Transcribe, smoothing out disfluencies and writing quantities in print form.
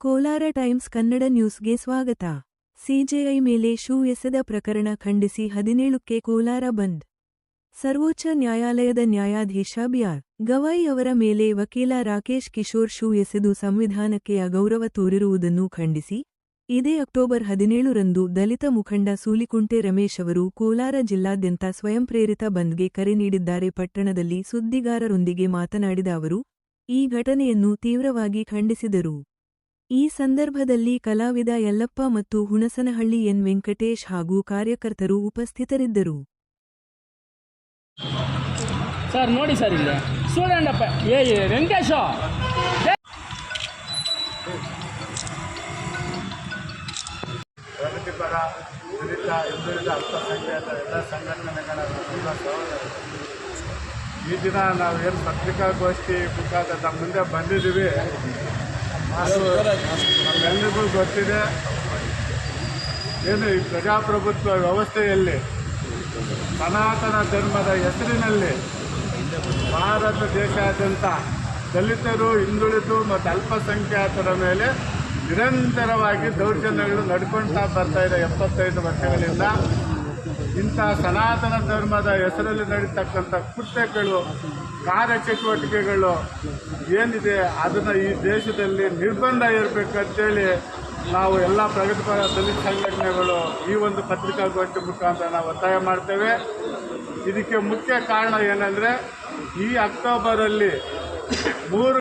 Kolar times Kannada ನ್ಯೂಸ್ಗೆ ಸ್ವಾಗತ. CJI ಮೇಲೆ ಶೂ ಎಸೆದ ಪ್ರಕರಣ ಖಂಡಿಸಿ 17ಕ್ಕೆ ಕೋಲಾರ ಬಂದ್. ಸರ್ವೋಚ್ಚ ನ್ಯಾಯಾಲಯದ ನ್ಯಾಯಾಧೀಶ ಬಿಆರ್ ಗವಾಯಿ ಅವರ ಮೇಲೆ ವಕೀಲ ರಾಕೇಶ್ ಕಿಶೋರ್ ಶೂ ಎಸೆದು ಸಂವಿಧಾನಕ್ಕೆ ಅಗೌರವ ತೋರಿರುವುದನ್ನು ಖಂಡಿಸಿ ಇದೇ ಅಕ್ಟೋಬರ್ 17ರಂದು ದಲಿತ ಮುಖಂಡ ಸೂಲಿಕುಂಟೆ ರಮೇಶ್ ಅವರು ಕೋಲಾರ ಜಿಲ್ಲಾದ್ಯಂತ ಸ್ವಯಂಪ್ರೇರಿತ ಬಂದ್ಗೆ ಕರೆ ನೀಡಿದ್ದಾರೆ. ಪಟ್ಟಣದಲ್ಲಿ ಸುದ್ದಿಗಾರರೊಂದಿಗೆ ಮಾತನಾಡಿದ ಅವರು ಈ ಘಟನೆಯನ್ನು ತೀವ್ರವಾಗಿ ಖಂಡಿಸಿದರು. ಈ ಸಂದರ್ಭದಲ್ಲಿ ಕಲಾವಿದ ಯಲ್ಲಪ್ಪ ಮತ್ತು ಹುಣಸನಹಳ್ಳಿ ಎನ್ ವೆಂಕಟೇಶ್ ಹಾಗೂ ಕಾರ್ಯಕರ್ತರು ಉಪಸ್ಥಿತರಿದ್ದರು. ಸರ್ ನೋಡಿ ಸರ್, ಇಲ್ಲಿ ಸೂರ್ಯಣ್ಣಪ್ಪ ವೆಂಕಟೇಶ ಪ್ರಗತಿಪರ ದಲಿತ ಹಿಂದುಳಿದ ಅಲ್ಪಸಂಖ್ಯಾತ ಎಲ್ಲ ಸಂಘಟನೆಗಳ ಈ ದಿನ ನಾವೇನು ಪತ್ರಿಕಾಗೋಷ್ಠಿ ಮುಖಾಂತರ ನಮ್ಮ ಮುಂದೆ ಬಂದಿದ್ದೀವಿ. ಅದು ನಮ್ಮೆಲ್ಲರಿಗೂ ಗೊತ್ತಿದೆ. ಏನು ಈ ಪ್ರಜಾಪ್ರಭುತ್ವ ವ್ಯವಸ್ಥೆಯಲ್ಲಿ ಸನಾತನ ಧರ್ಮದ ಹೆಸರಿನಲ್ಲಿ ಭಾರತ ದೇಶಾದ್ಯಂತ ದಲಿತರು, ಹಿಂದುಳಿದು ಮತ್ತು ಅಲ್ಪಸಂಖ್ಯಾತರ ಮೇಲೆ ನಿರಂತರವಾಗಿ ದೌರ್ಜನ್ಯಗಳು ನಡ್ಕೊಳ್ತಾ ಬರ್ತಾಯಿದೆ 75 ವರ್ಷಗಳಿಂದ. ಇಂಥ ಸನಾತನ ಧರ್ಮದ ಹೆಸರಲ್ಲಿ ನಡೀತಕ್ಕಂಥ ಕೃತ್ಯಗಳು, ಕಾರ್ಯಚಟುವಟಿಕೆಗಳು ಏನಿದೆ ಅದನ್ನು ಈ ದೇಶದಲ್ಲಿ ನಿರ್ಬಂಧ ಇರಬೇಕಂತೇಳಿ ನಾವು ಎಲ್ಲ ಪ್ರಗತಿಪರ ದಲಿತ ಸಂಘಟನೆಗಳು ಈ ಒಂದು ಪತ್ರಿಕಾಗೋಷ್ಠಿ ಮುಖಾಂತರ ನಾವು ಒತ್ತಾಯ ಮಾಡ್ತೇವೆ. ಇದಕ್ಕೆ ಮುಖ್ಯ ಕಾರಣ ಏನಂದರೆ ಈ ಅಕ್ಟೋಬರಲ್ಲಿ 3